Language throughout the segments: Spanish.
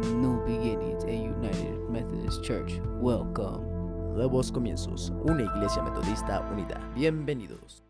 New Beginnings, a United Methodist Church. Welcome. Nuevos comienzos, una iglesia metodista unida. Bienvenidos.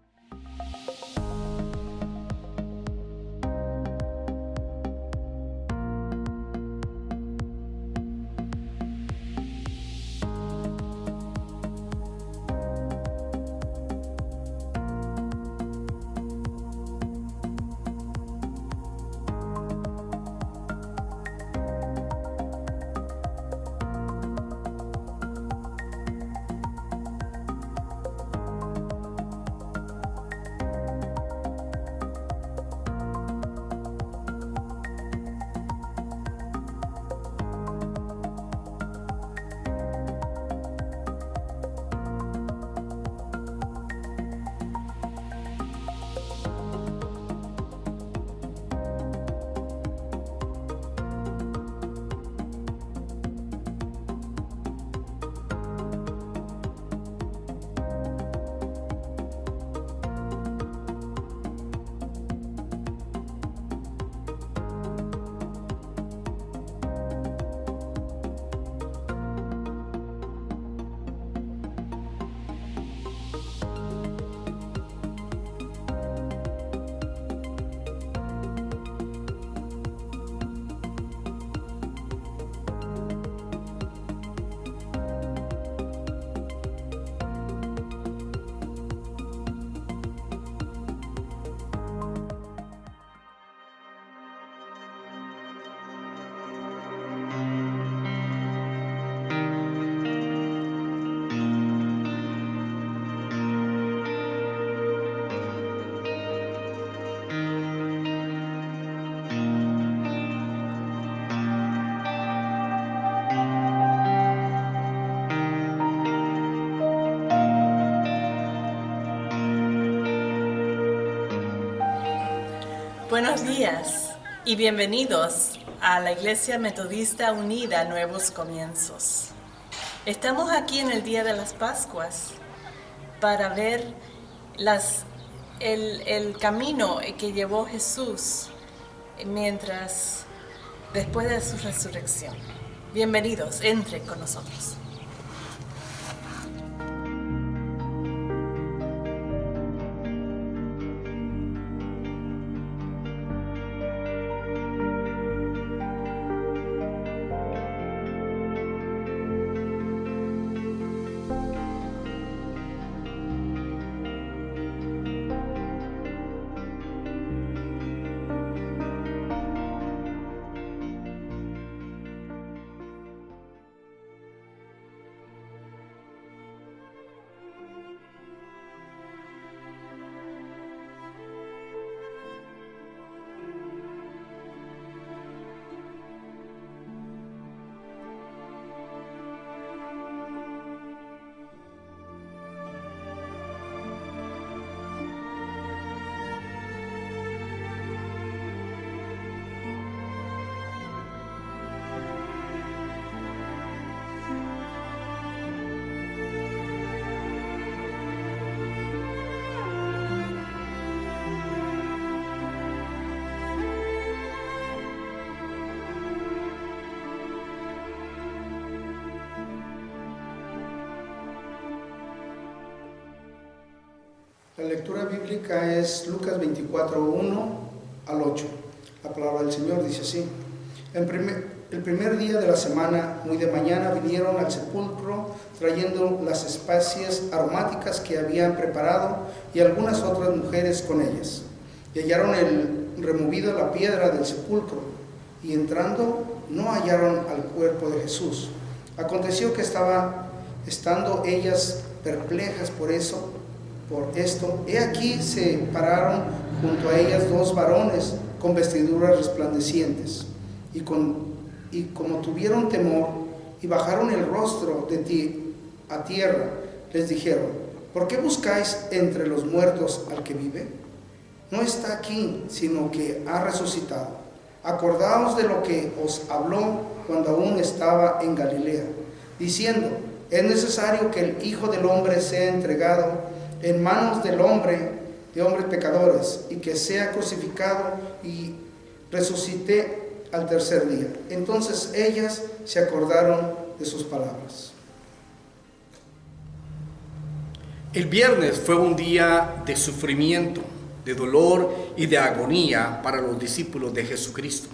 Buenos días y bienvenidos a la Iglesia Metodista Unida Nuevos Comienzos. Estamos aquí en el Día de las Pascuas para ver el camino que llevó Jesús después de su resurrección. Bienvenidos, entre con nosotros. La lectura bíblica es Lucas 24, 1 al 8. La palabra del Señor dice así: el primer día de la semana, muy de mañana, vinieron al sepulcro trayendo las especias aromáticas que habían preparado y algunas otras mujeres con ellas. Y hallaron removido la piedra del sepulcro, y entrando no hallaron al cuerpo de Jesús. Aconteció que estando ellas perplejas por esto, he aquí se pararon junto a ellas dos varones con vestiduras resplandecientes, y como tuvieron temor y bajaron el rostro a tierra, les dijeron: ¿por qué buscáis entre los muertos al que vive? No está aquí, sino que ha resucitado. Acordaos de lo que os habló cuando aún estaba en Galilea, diciendo: es necesario que el Hijo del Hombre sea entregado en manos de hombres pecadores, y que sea crucificado y resucite al tercer día. Entonces ellas se acordaron de sus palabras. El viernes fue un día de sufrimiento, de dolor y de agonía para los discípulos de Jesucristo.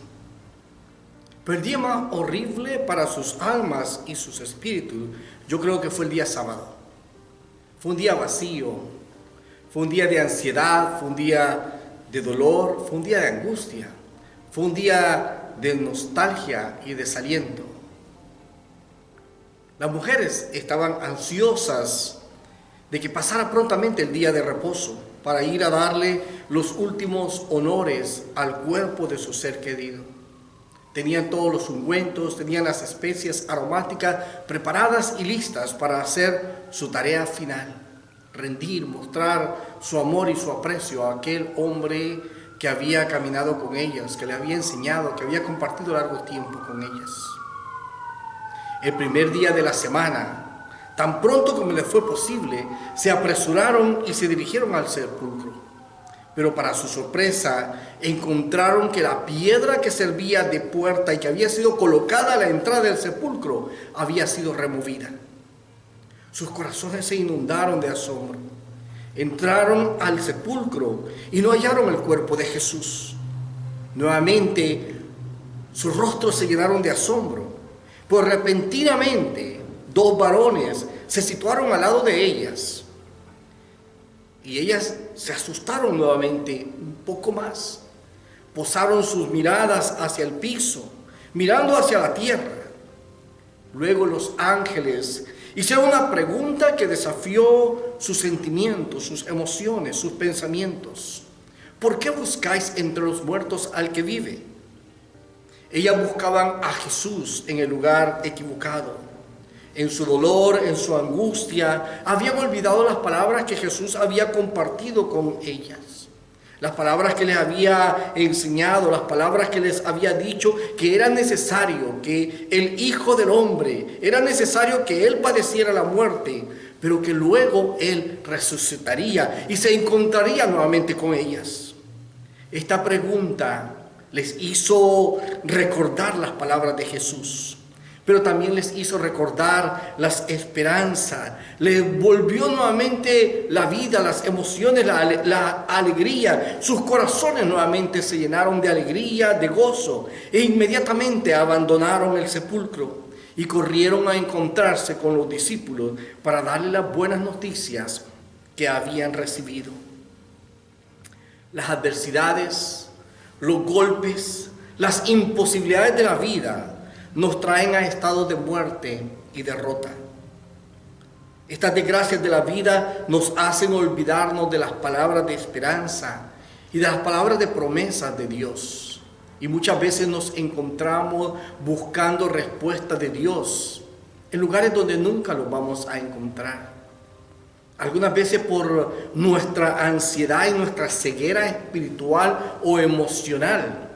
Pero el día más horrible para sus almas y sus espíritus, yo creo que fue el día sábado. Fue un día vacío, fue un día de ansiedad, fue un día de dolor, fue un día de angustia, fue un día de nostalgia y desaliento. Las mujeres estaban ansiosas de que pasara prontamente el día de reposo para ir a darle los últimos honores al cuerpo de su ser querido. Tenían todos los ungüentos, tenían las especias aromáticas preparadas y listas para hacer su tarea final, rendir, mostrar su amor y su aprecio a aquel hombre que había caminado con ellas, que le había enseñado, que había compartido largo tiempo con ellas. El primer día de la semana, tan pronto como les fue posible, se apresuraron y se dirigieron al sepulcro. Pero para su sorpresa, encontraron que la piedra que servía de puerta y que había sido colocada a la entrada del sepulcro había sido removida. Sus corazones se inundaron de asombro. Entraron al sepulcro y no hallaron el cuerpo de Jesús. Nuevamente, sus rostros se llenaron de asombro, pues repentinamente dos varones se situaron al lado de ellas. Y ellas se asustaron nuevamente un poco más. Posaron sus miradas hacia el piso, mirando hacia la tierra. Luego los ángeles hicieron una pregunta que desafió sus sentimientos, sus emociones, sus pensamientos. ¿Por qué buscáis entre los muertos al que vive? Ellas buscaban a Jesús en el lugar equivocado. En su dolor, en su angustia, habían olvidado las palabras que Jesús había compartido con ellas. Las palabras que les había enseñado, las palabras que les había dicho que era necesario que el Hijo del Hombre, era necesario que Él padeciera la muerte, pero que luego Él resucitaría y se encontraría nuevamente con ellas. Esta pregunta les hizo recordar las palabras de Jesús, pero también les hizo recordar las esperanzas, les volvió nuevamente la vida, las emociones, la alegría. Sus corazones nuevamente se llenaron de alegría, de gozo, e inmediatamente abandonaron el sepulcro y corrieron a encontrarse con los discípulos para darle las buenas noticias que habían recibido. Las adversidades, los golpes, las imposibilidades de la vida nos traen a estados de muerte y derrota. Estas desgracias de la vida nos hacen olvidarnos de las palabras de esperanza y de las palabras de promesas de Dios. Y muchas veces nos encontramos buscando respuestas de Dios en lugares donde nunca los vamos a encontrar. Algunas veces por nuestra ansiedad y nuestra ceguera espiritual o emocional,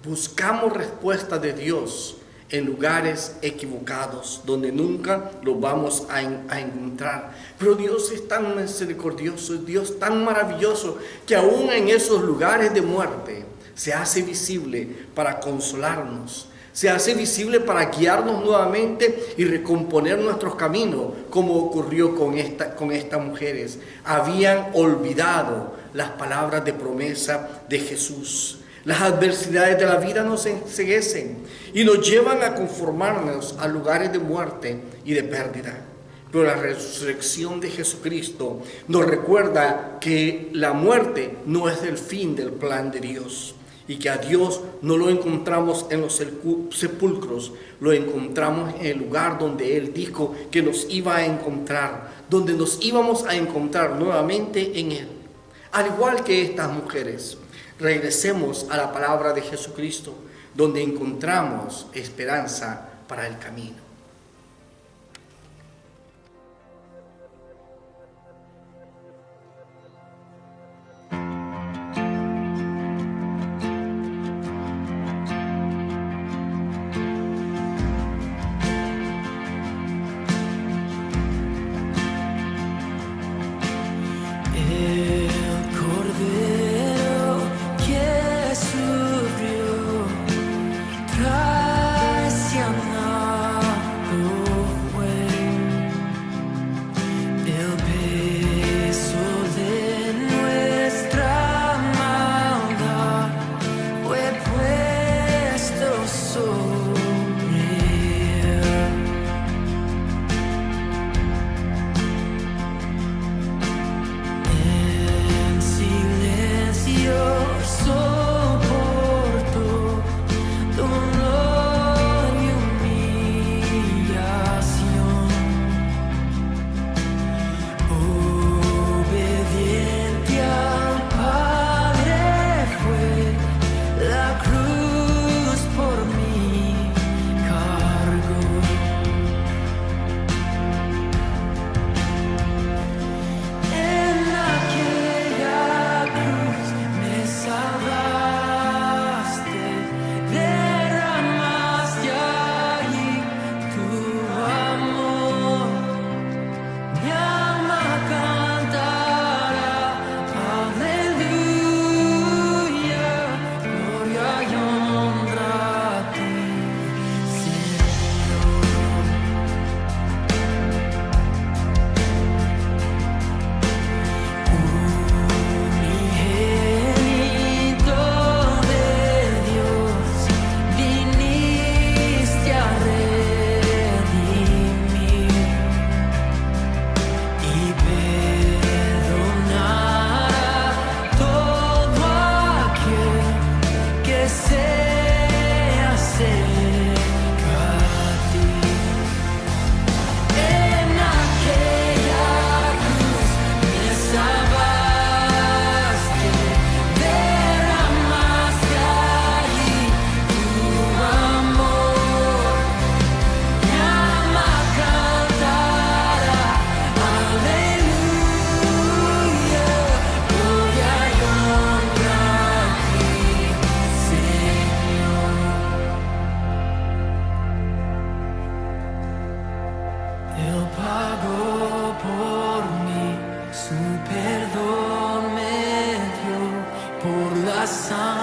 buscamos respuestas de Dios en lugares equivocados, donde nunca los vamos a encontrar. Pero Dios es tan misericordioso, es Dios tan maravilloso, que aún en esos lugares de muerte se hace visible para consolarnos, se hace visible para guiarnos nuevamente y recomponer nuestros caminos, como ocurrió con estas mujeres. Habían olvidado las palabras de promesa de Jesús. Las adversidades de la vida nos enceguecen y nos llevan a conformarnos a lugares de muerte y de pérdida. Pero la resurrección de Jesucristo nos recuerda que la muerte no es el fin del plan de Dios y que a Dios no lo encontramos en los sepulcros, lo encontramos en el lugar donde Él dijo que nos iba a encontrar, donde nos íbamos a encontrar nuevamente en Él. Al igual que estas mujeres, regresemos a la palabra de Jesucristo, donde encontramos esperanza para el camino.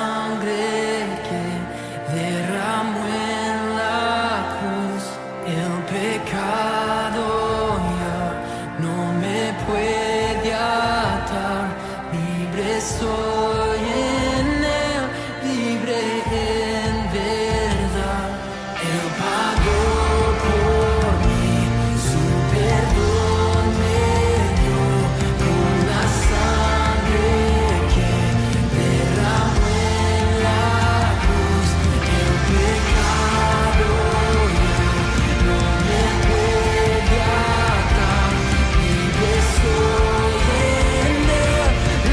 sangre que derramó en la cruz, el pecado ya no me puede atar, libre soy en él, libre en verdad. Él pagó por mí, su perdón me dio, con la sangre que derramó en la cruz, el pecado ya no me puede atar, libre soy en él,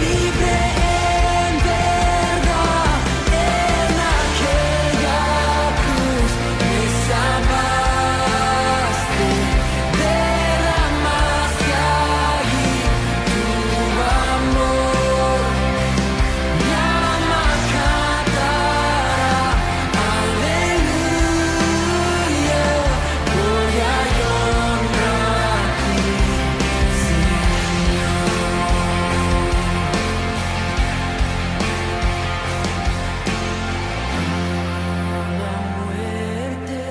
libre en verdad. En aquella cruz me salvaste, derramaste allí tu amor, mi alma cantará, aleluya, gloria y honra a ti, la muerte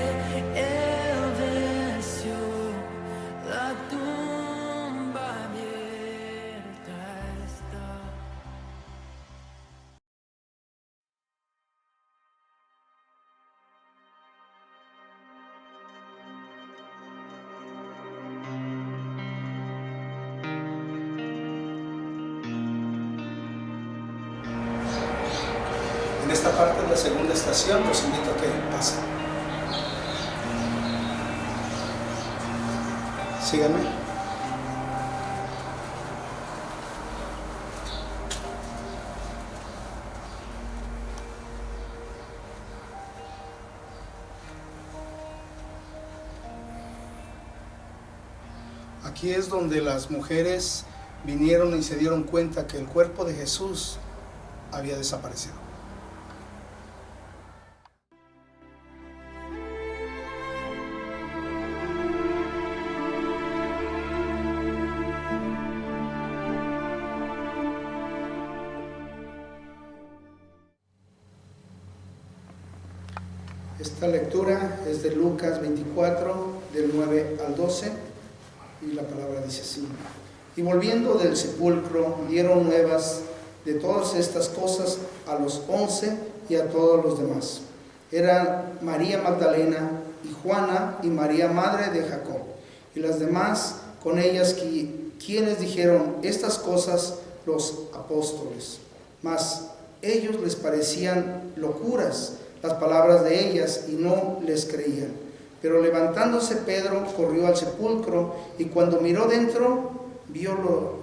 él venció, la tumba abierta está. En esta parte de la segunda estación los invito a que pasen. Síganme. Aquí es donde las mujeres vinieron y se dieron cuenta que el cuerpo de Jesús había desaparecido. Esta lectura es de Lucas 24, del 9 al 12, y la palabra dice así: y volviendo del sepulcro, dieron nuevas de todas estas cosas a los 11 y a todos los demás. Eran María Magdalena y Juana y María madre de Jacob, y las demás con ellas quienes dijeron estas cosas los apóstoles. Mas ellos les parecían locuras las palabras de ellas y no les creían. Pero levantándose Pedro corrió al sepulcro y cuando miró dentro vio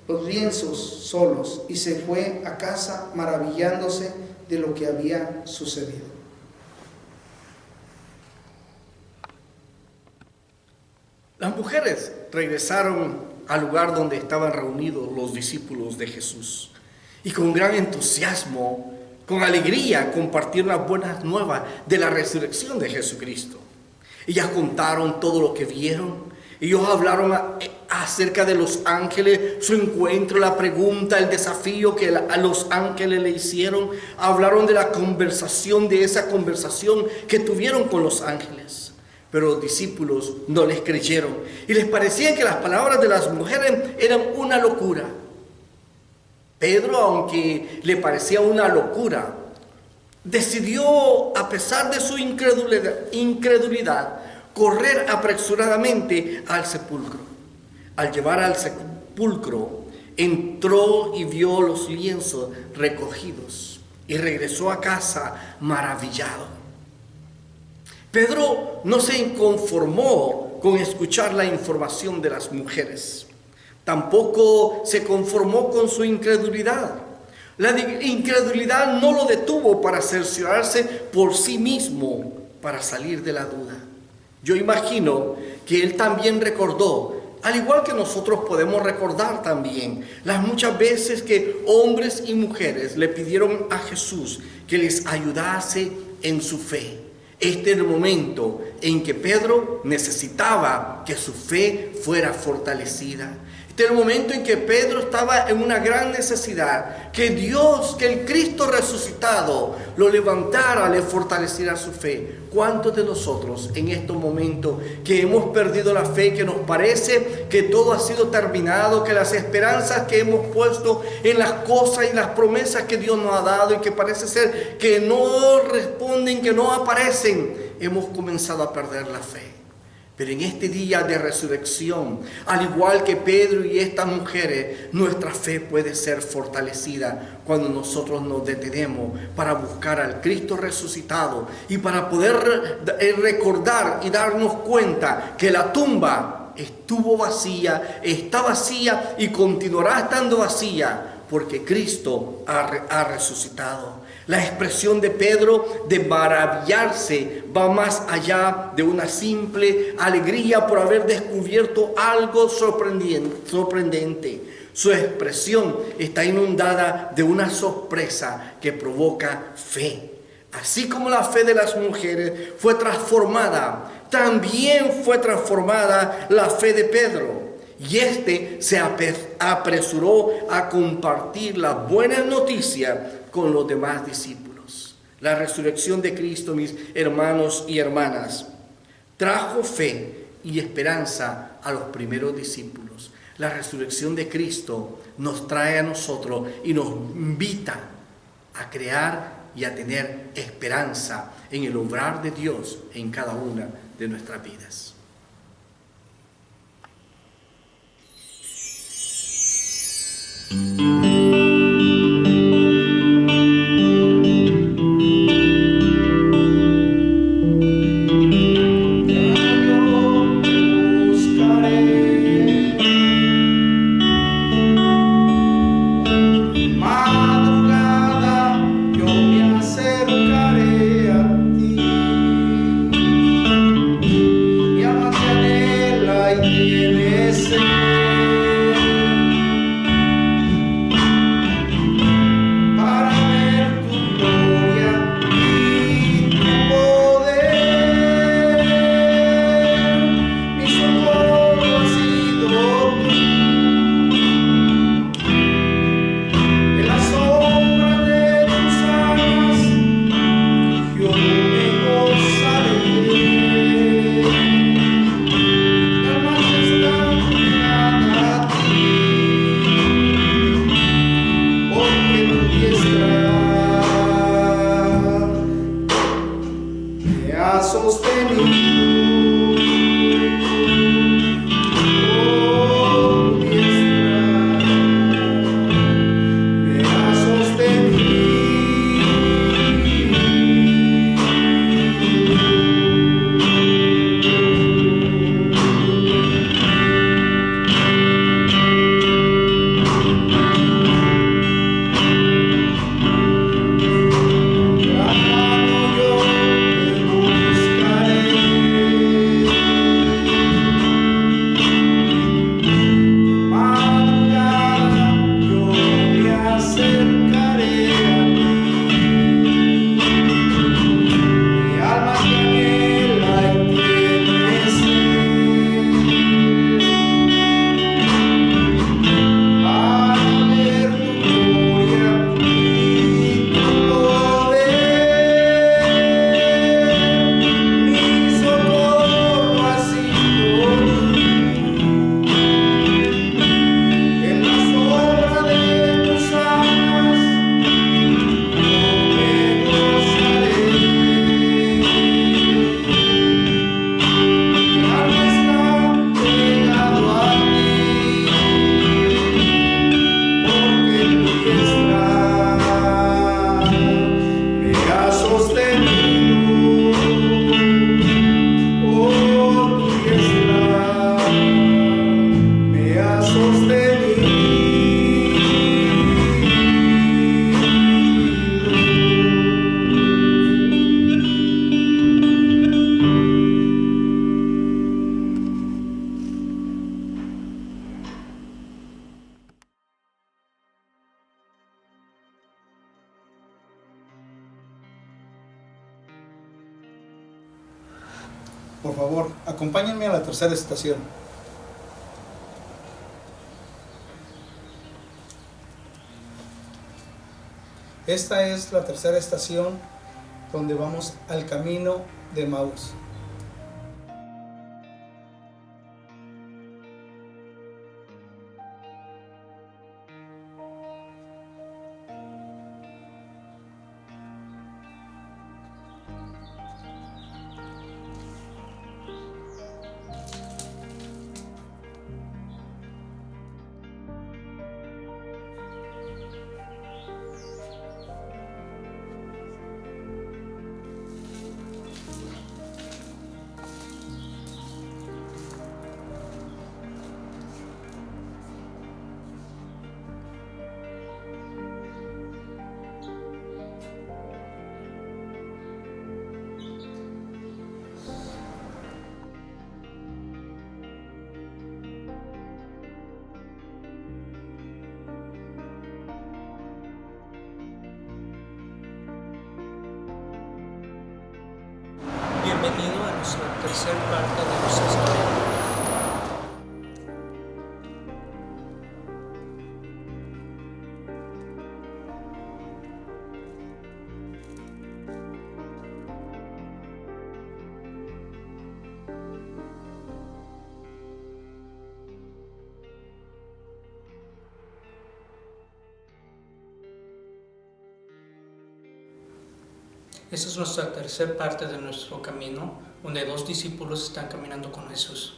los lienzos solos y se fue a casa maravillándose de lo que había sucedido. Las mujeres regresaron al lugar donde estaban reunidos los discípulos de Jesús y con gran entusiasmo, con alegría, compartieron las buenas nuevas de la resurrección de Jesucristo. Ellas contaron todo lo que vieron. Ellos hablaron acerca de los ángeles, su encuentro, la pregunta, el desafío que a los ángeles le hicieron. Hablaron de la conversación, de esa conversación que tuvieron con los ángeles. Pero los discípulos no les creyeron y les parecía que las palabras de las mujeres eran una locura. Pedro, aunque le parecía una locura, decidió, a pesar de su incredulidad, correr apresuradamente al sepulcro. Al llegar al sepulcro, entró y vio los lienzos recogidos y regresó a casa maravillado. Pedro no se conformó con escuchar la información de las mujeres. Tampoco se conformó con su incredulidad. La incredulidad no lo detuvo para cerciorarse por sí mismo, para salir de la duda. Yo imagino que él también recordó, al igual que nosotros podemos recordar también, las muchas veces que hombres y mujeres le pidieron a Jesús que les ayudase en su fe. Este era el momento en que Pedro necesitaba que su fe fuera fortalecida. del momento en que Pedro estaba en una gran necesidad, que Dios, que el Cristo resucitado lo levantara, le fortaleciera su fe. ¿Cuántos de nosotros en estos momentos que hemos perdido la fe, que nos parece que todo ha sido terminado, que las esperanzas que hemos puesto en las cosas y las promesas que Dios nos ha dado y que parece ser que no responden, que no aparecen, hemos comenzado a perder la fe? Pero en este día de resurrección, al igual que Pedro y estas mujeres, nuestra fe puede ser fortalecida cuando nosotros nos detenemos para buscar al Cristo resucitado y para poder recordar y darnos cuenta que la tumba estuvo vacía, está vacía y continuará estando vacía porque Cristo ha resucitado. La expresión de Pedro de maravillarse va más allá de una simple alegría por haber descubierto algo sorprendente. Su expresión está inundada de una sorpresa que provoca fe. Así como la fe de las mujeres fue transformada, también fue transformada la fe de Pedro. Y se apresuró a compartir la buena noticia con los demás discípulos. La resurrección de Cristo, mis hermanos y hermanas, trajo fe y esperanza a los primeros discípulos. La resurrección de Cristo nos trae a nosotros y nos invita a crear y a tener esperanza en el obrar de Dios en cada una de nuestras vidas. Por favor, acompáñenme a la tercera estación. Esta es la tercera estación donde vamos al camino de Emaús. Bienvenido a nuestra tercer parte de nuestra historia. Esta es nuestra tercera parte de nuestro camino, donde dos discípulos están caminando con Jesús.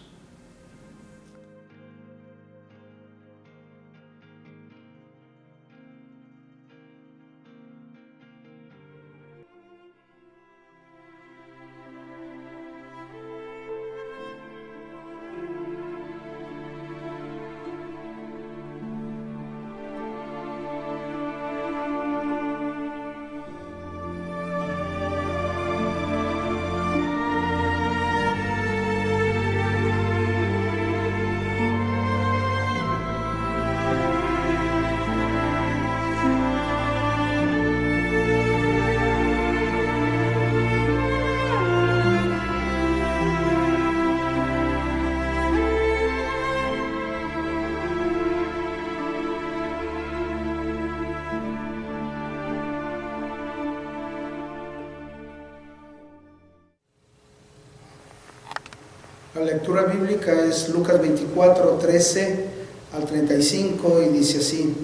La lectura bíblica es Lucas 24, 13 al 35 y dice así: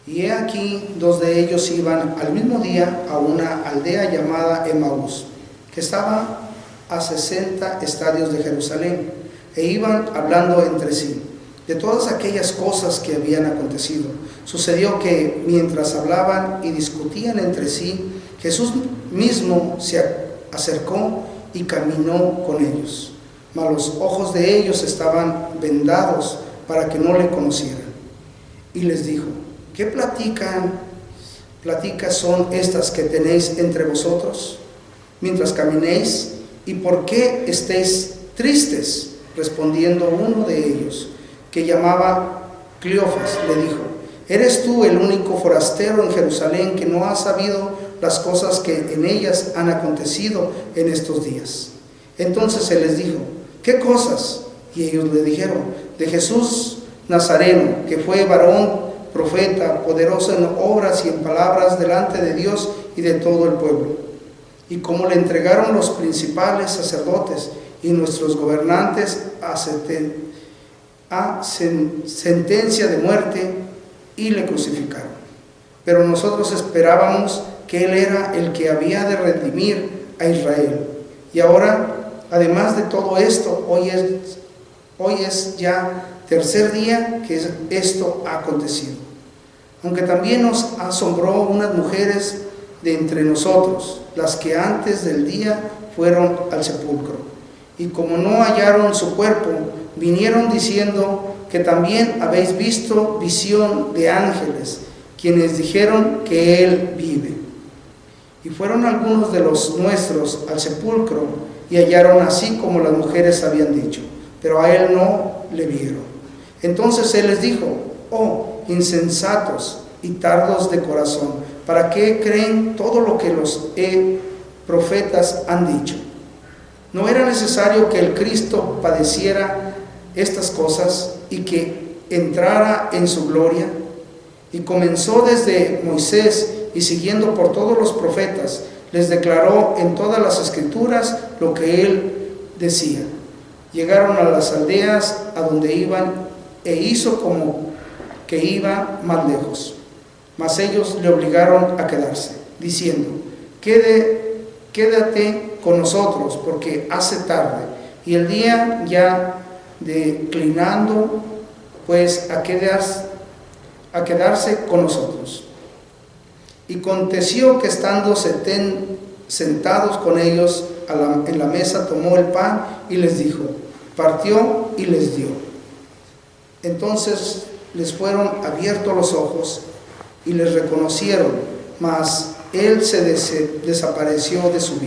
Y he aquí, dos de ellos iban al mismo día a una aldea llamada Emaús, que estaba a 60 estadios de Jerusalén, e iban hablando entre sí de todas aquellas cosas que habían acontecido. Sucedió que mientras hablaban y discutían entre sí, Jesús mismo se acercó y caminó con ellos, mas los ojos de ellos estaban vendados para que no le conocieran. Y les dijo: ¿Qué pláticas son estas que tenéis entre vosotros mientras caminéis? ¿Y por qué estéis tristes? Respondiendo uno de ellos, que llamaba Cleofas, le dijo: ¿Eres tú el único forastero en Jerusalén que no ha sabido las cosas que en ellas han acontecido en estos días? Entonces él les dijo: ¿Qué cosas? Y ellos le dijeron: de Jesús Nazareno, que fue varón, profeta, poderoso en obras y en palabras delante de Dios y de todo el pueblo. Y como le entregaron los principales sacerdotes y nuestros gobernantes a sentencia de muerte, y le crucificaron. Pero nosotros esperábamos que Él era el que había de redimir a Israel. Y ahora, además de todo esto, hoy es ya tercer día que esto ha acontecido. Aunque también nos asombró unas mujeres de entre nosotros, las que antes del día fueron al sepulcro, y como no hallaron su cuerpo, vinieron diciendo que también habéis visto visión de ángeles, quienes dijeron que Él vive. Y fueron algunos de los nuestros al sepulcro, y hallaron así como las mujeres habían dicho, pero a Él no le vieron. Entonces Él les dijo: oh, insensatos y tardos de corazón, ¿para qué creen todo lo que los profetas han dicho? ¿No era necesario que el Cristo padeciera estas cosas y que entrara en su gloria? Y comenzó desde Moisés y siguiendo por todos los profetas, les declaró en todas las escrituras lo que él decía. Llegaron a las aldeas a donde iban e hizo como que iba más lejos. Mas ellos le obligaron a quedarse, diciendo: quédate con nosotros, porque hace tarde, y el día ya declinando, pues a quedarse con nosotros. Y aconteció que estando sentados con ellos en la mesa, tomó el pan y les dijo, partió y les dio. Entonces les fueron abiertos los ojos y les reconocieron, mas él se desapareció de su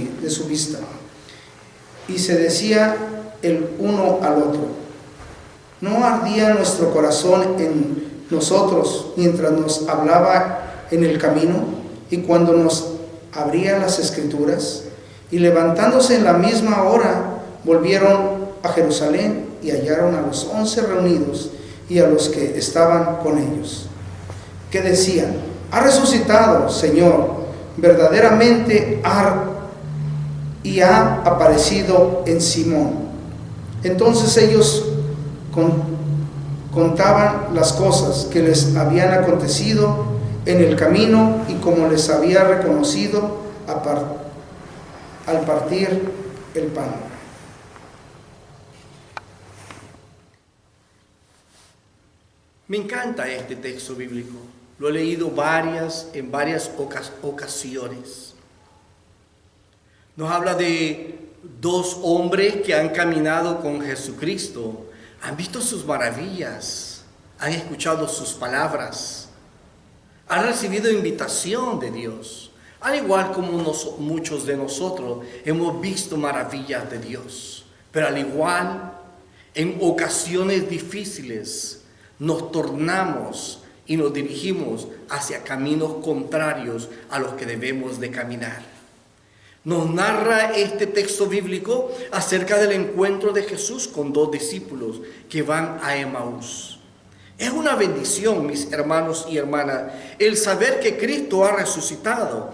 vista. Y se decía el uno al otro: ¿no ardía nuestro corazón en nosotros mientras nos hablaba en el camino y cuando nos abría las escrituras? Y levantándose en la misma hora, volvieron a Jerusalén y hallaron a los 11 reunidos y a los que estaban con ellos, que decían: ha resucitado, Señor, verdaderamente y ha aparecido en Simón. Entonces ellos contaban las cosas que les habían acontecido en el camino y como les había reconocido al partir el pan. Me encanta este texto bíblico. Lo he leído en varias ocasiones. Nos habla de dos hombres que han caminado con Jesucristo, han visto sus maravillas, han escuchado sus palabras, han recibido invitación de Dios, al igual como muchos de nosotros hemos visto maravillas de Dios. Pero al igual, en ocasiones difíciles, nos tornamos y nos dirigimos hacia caminos contrarios a los que debemos de caminar. Nos narra este texto bíblico acerca del encuentro de Jesús con dos discípulos que van a Emaús. Es una bendición, mis hermanos y hermanas, el saber que Cristo ha resucitado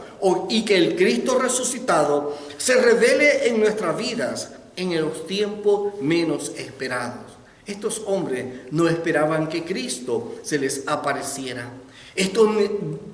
y que el Cristo resucitado se revele en nuestras vidas en los tiempos menos esperados. Estos hombres no esperaban que Cristo se les apareciera. Estos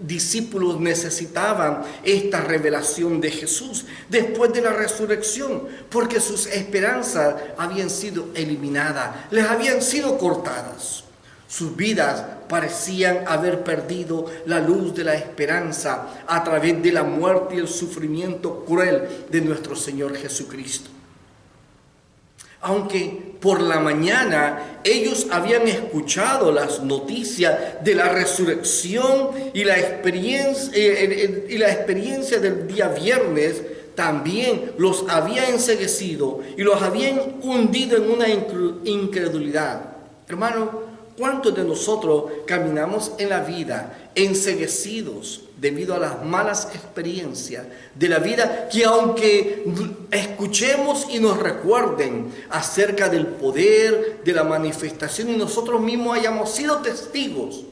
discípulos necesitaban esta revelación de Jesús después de la resurrección, porque sus esperanzas habían sido eliminadas, les habían sido cortadas. Sus vidas parecían haber perdido la luz de la esperanza a través de la muerte y el sufrimiento cruel de nuestro Señor Jesucristo. Aunque por la mañana ellos habían escuchado las noticias de la resurrección y la experiencia del día viernes, también los había enceguecido y los habían hundido en una incredulidad. Hermano, ¿cuántos de nosotros caminamos en la vida enceguecidos debido a las malas experiencias de la vida, que aunque escuchemos y nos recuerden acerca del poder, de la manifestación y nosotros mismos hayamos sido testigos,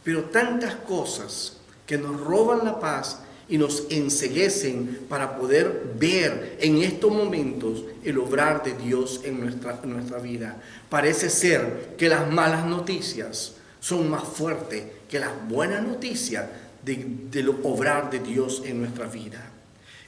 pero tantas cosas que nos roban la paz y nos enceguecen para poder ver en estos momentos el obrar de Dios en nuestra vida? Parece ser que las malas noticias son más fuertes que las buenas noticias del obrar de Dios en nuestra vida.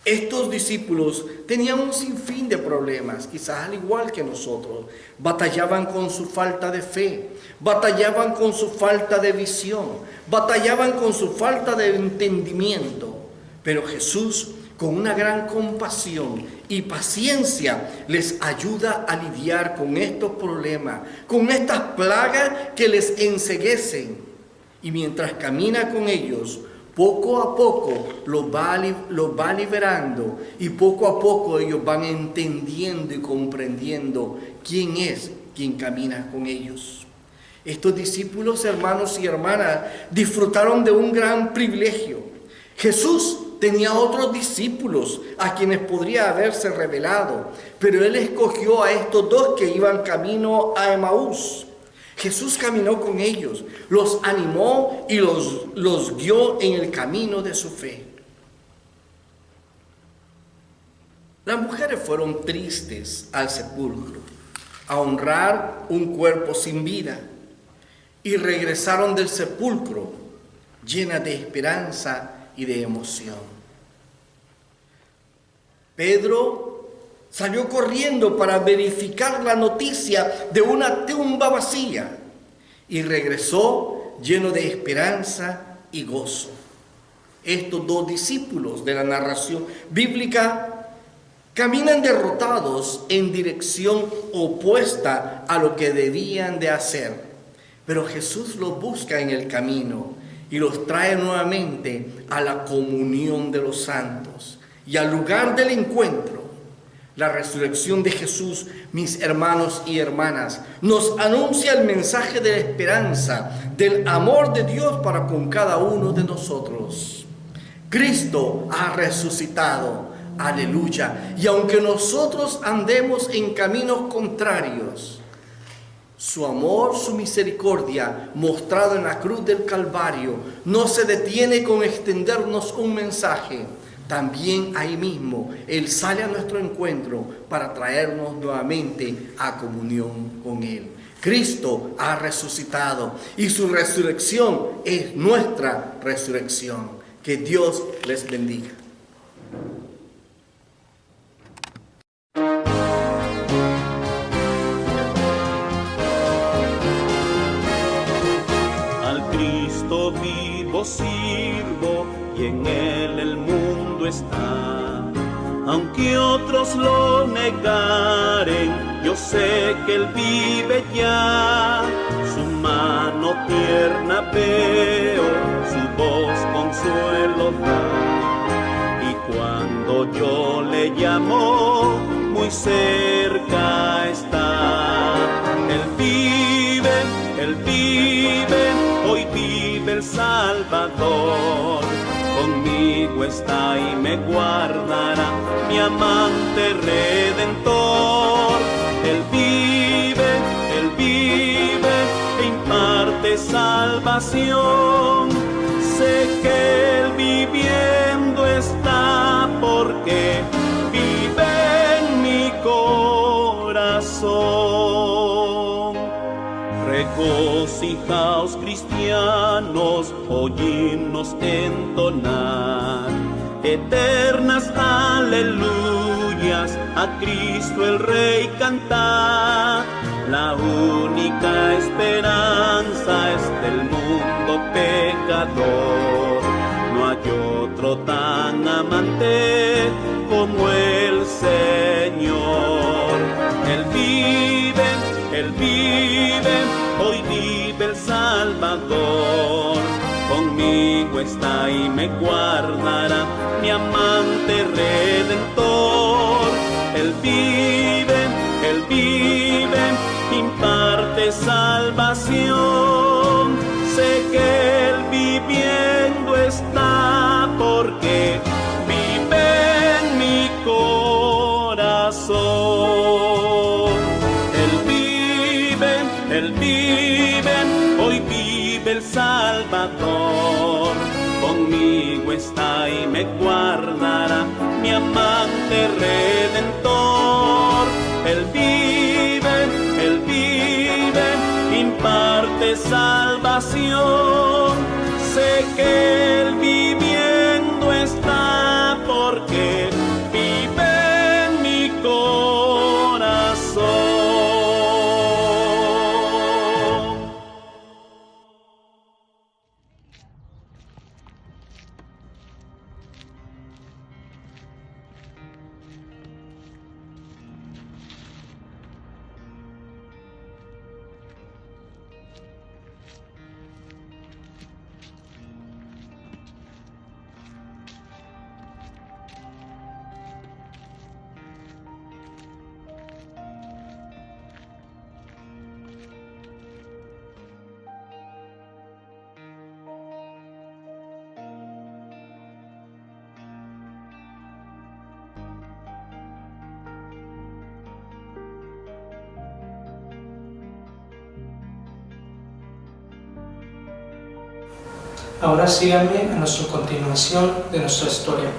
Estos discípulos tenían un sinfín de problemas, quizás al igual que nosotros. Batallaban con su falta de fe, batallaban con su falta de visión, batallaban con su falta de entendimiento. Pero Jesús, con una gran compasión y paciencia, les ayuda a lidiar con estos problemas, con estas plagas que les enceguecen. Y mientras camina con ellos, poco a poco los va liberando, y poco a poco ellos van entendiendo y comprendiendo quién es quien camina con ellos. Estos discípulos, hermanos y hermanas, disfrutaron de un gran privilegio. Jesús tenía otros discípulos a quienes podría haberse revelado, pero Él escogió a estos dos que iban camino a Emaús. Jesús caminó con ellos, los animó y los guió en el camino de su fe. Las mujeres fueron tristes al sepulcro, a honrar un cuerpo sin vida, y regresaron del sepulcro llenas de esperanza y de emoción. Pedro salió corriendo para verificar la noticia de una tumba vacía y regresó lleno de esperanza y gozo. Estos dos discípulos de la narración bíblica caminan derrotados en dirección opuesta a lo que debían de hacer, pero Jesús los busca en el camino y los trae nuevamente a la comunión de los santos y al lugar del encuentro. La resurrección de Jesús, mis hermanos y hermanas, nos anuncia el mensaje de la esperanza, del amor de Dios para con cada uno de nosotros. Cristo ha resucitado. Aleluya. Y aunque nosotros andemos en caminos contrarios, su amor, su misericordia, mostrado en la cruz del Calvario, no se detiene con extendernos un mensaje. También ahí mismo, Él sale a nuestro encuentro para traernos nuevamente a comunión con Él. Cristo ha resucitado y su resurrección es nuestra resurrección. Que Dios les bendiga. Vivo sirvo y en él el mundo está. Aunque otros lo negaren, yo sé que él vive ya. Su mano tierna veo, su voz consuelo da. Y cuando yo le llamo, muy cerca está. Él vive, hoy vive el Salvador. Conmigo está y me guardará, mi amante redentor. Él vive, e imparte salvación. Sé que él viviendo está porque vive en mi corazón. Regocijaos, cristianos, oímos entonar eternas aleluyas, a Cristo el Rey cantar. La única esperanza es del mundo pecador. No hay otro tan amante como el Señor. Él vive, hoy vive el Salvador. Conmigo está y me guardará, mi amante redentor. Él vive, imparte salvación. Sé que él viviendo está porque vive en mi corazón. Él vive, hoy vive el Salvador. Conmigo está y me guardará, mi amante redentor. Él vive, imparte salvación. Sé que él viviendo está porque vive en mi corazón. Ahora síganme en nuestra continuación de nuestra historia.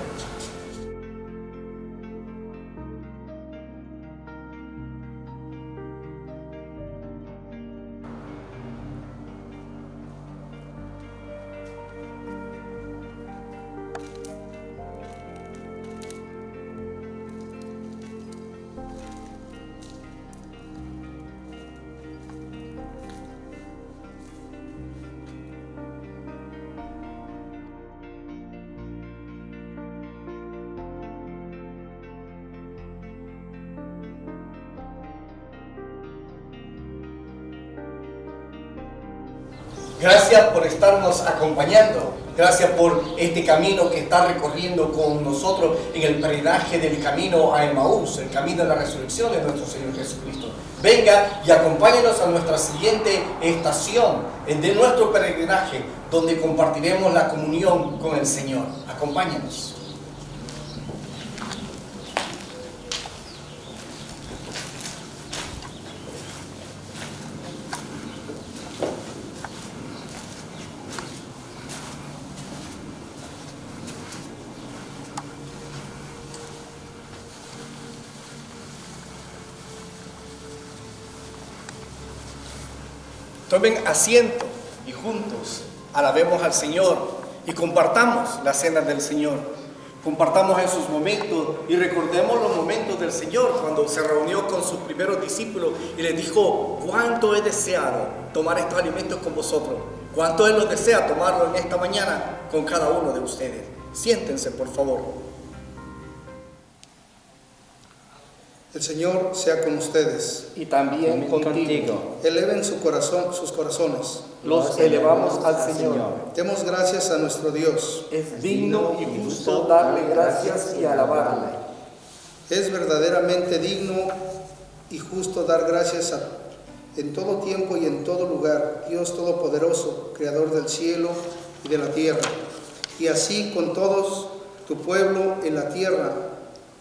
Gracias por estarnos acompañando. Gracias por este camino que está recorriendo con nosotros en el peregrinaje del camino a Emaús, el camino de la resurrección de nuestro Señor Jesucristo. Venga y acompáñenos a nuestra siguiente estación de nuestro peregrinaje, donde compartiremos la comunión con el Señor. Acompáñenos. Tomen asiento y juntos alabemos al Señor y compartamos la cena del Señor. Compartamos en sus momentos y recordemos los momentos del Señor cuando se reunió con sus primeros discípulos y les dijo: cuánto he deseado tomar estos alimentos con vosotros, cuánto Él los desea tomarlo en esta mañana con cada uno de ustedes. Siéntense, por favor. El Señor sea con ustedes. Y también contigo. Eleven sus corazones. Los elevamos al Señor. Demos gracias a nuestro Dios. Es digno y justo darle gracias y alabarle. Es verdaderamente digno y justo dar gracias en todo tiempo y en todo lugar, Dios Todopoderoso, Creador del cielo y de la tierra. Y así con todos tu pueblo en la tierra,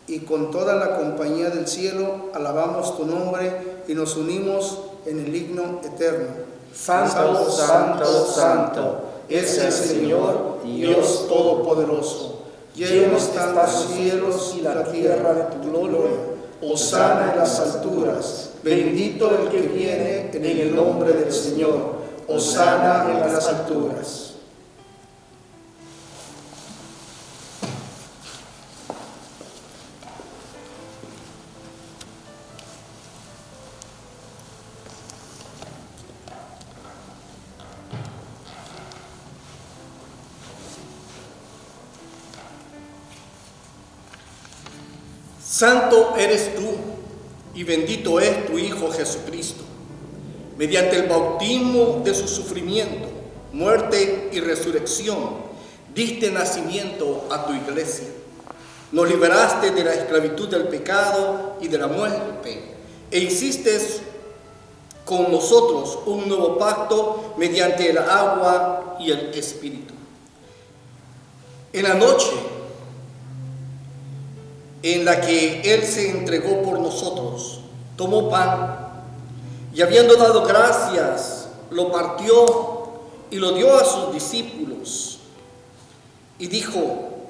y con toda la compañía del cielo, alabamos tu nombre y nos unimos en el himno eterno. Santo, santo, santo, es el Señor, Dios Todopoderoso. Llenos están los cielos y la tierra de tu gloria. Hosana en las alturas. Bendito el que viene en el nombre del Señor. Hosana en las alturas. Santo eres tú y bendito es tu Hijo Jesucristo. Mediante el bautismo de su sufrimiento, muerte y resurrección, diste nacimiento a tu iglesia. Nos liberaste de la esclavitud del pecado y de la muerte e hiciste con nosotros un nuevo pacto mediante el agua y el Espíritu. En la noche en la que Él se entregó por nosotros, tomó pan y habiendo dado gracias, lo partió y lo dio a sus discípulos y dijo: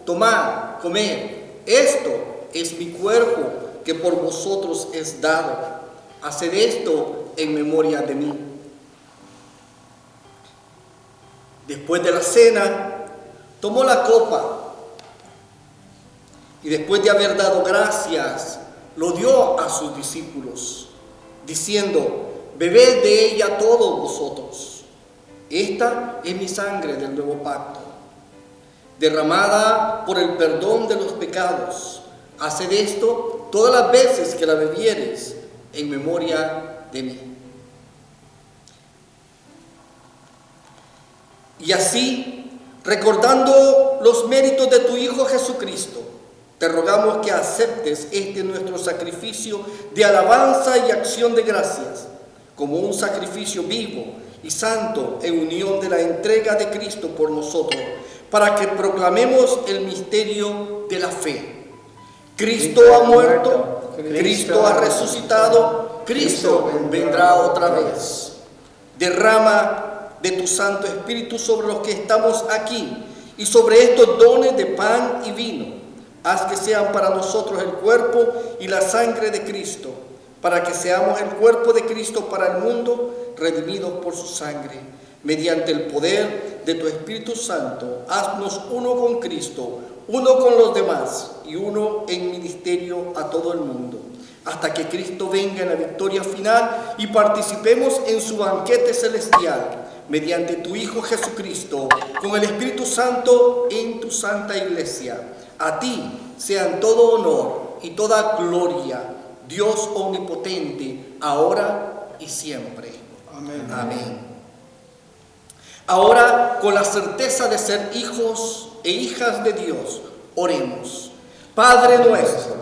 tomad, comed, esto es mi cuerpo que por vosotros es dado, haced esto en memoria de mí. Después de la cena, tomó la copa y después de haber dado gracias, lo dio a sus discípulos, diciendo: bebed de ella todos vosotros. Esta es mi sangre del nuevo pacto, derramada por el perdón de los pecados. Haced esto todas las veces que la bebiereis en memoria de mí. Y así, recordando los méritos de tu Hijo Jesucristo, te rogamos que aceptes este nuestro sacrificio de alabanza y acción de gracias como un sacrificio vivo y santo en unión de la entrega de Cristo por nosotros, para que proclamemos el misterio de la fe. Cristo ha muerto, Cristo ha resucitado, Cristo vendrá otra vez. Derrama de tu Santo Espíritu sobre los que estamos aquí y sobre estos dones de pan y vino. Haz que sean para nosotros el cuerpo y la sangre de Cristo, para que seamos el cuerpo de Cristo para el mundo, redimidos por su sangre. Mediante el poder de tu Espíritu Santo, haznos uno con Cristo, uno con los demás y uno en ministerio a todo el mundo, hasta que Cristo venga en la victoria final y participemos en su banquete celestial, mediante tu Hijo Jesucristo, con el Espíritu Santo en tu santa iglesia. A ti sean todo honor y toda gloria, Dios omnipotente, ahora y siempre. Amén. Amén. Ahora, con la certeza de ser hijos e hijas de Dios, oremos. Padre nuestro,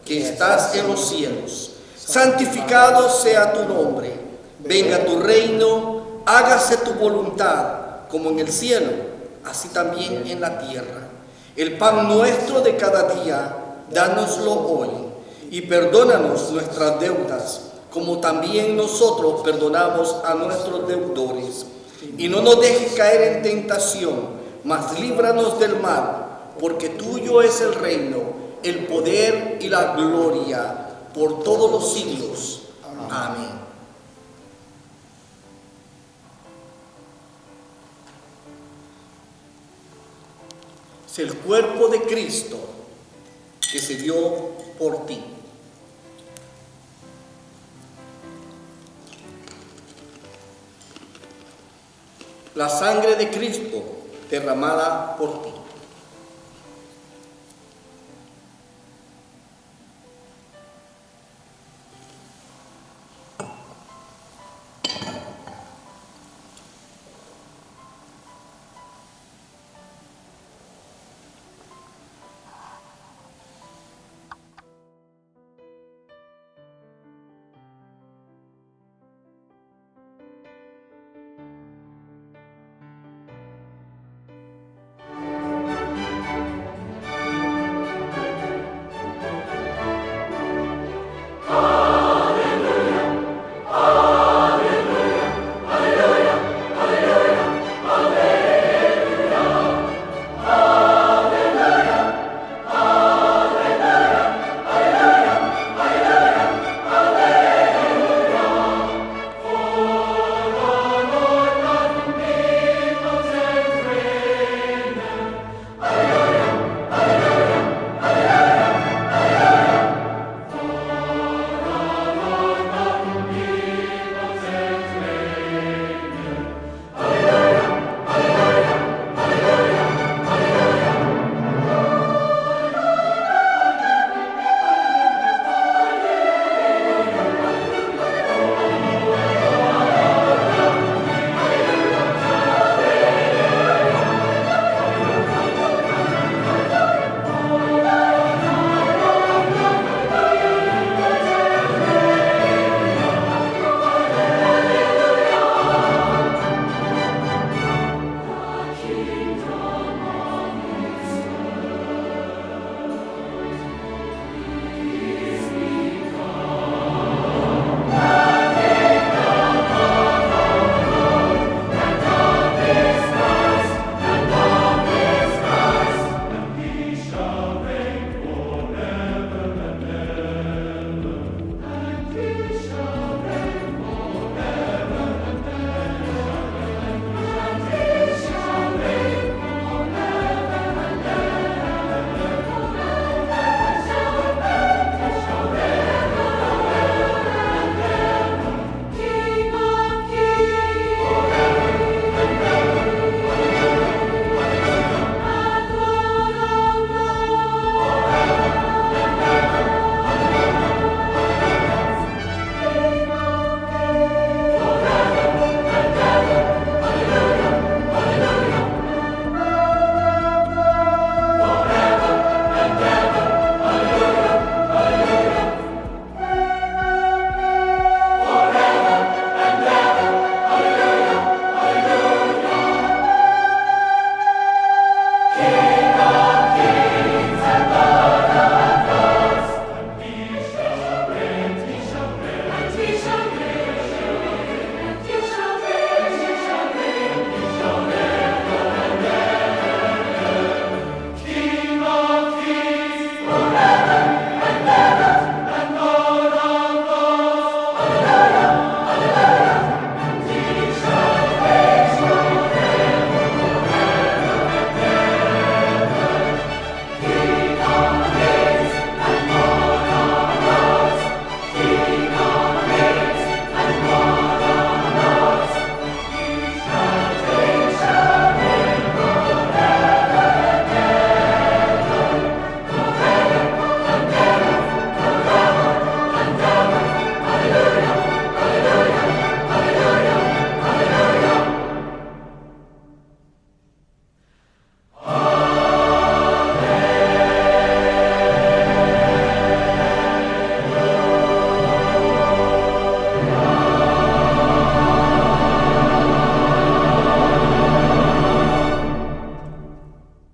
que estás en los cielos, santificado sea tu nombre. Venga tu reino, hágase tu voluntad, como en el cielo, así también en la tierra. El pan nuestro de cada día, dánoslo hoy, y perdónanos nuestras deudas, como también nosotros perdonamos a nuestros deudores. Y no nos dejes caer en tentación, mas líbranos del mal, porque tuyo es el reino, el poder y la gloria, por todos los siglos. Amén. Es el cuerpo de Cristo que se dio por ti. La sangre de Cristo derramada por ti.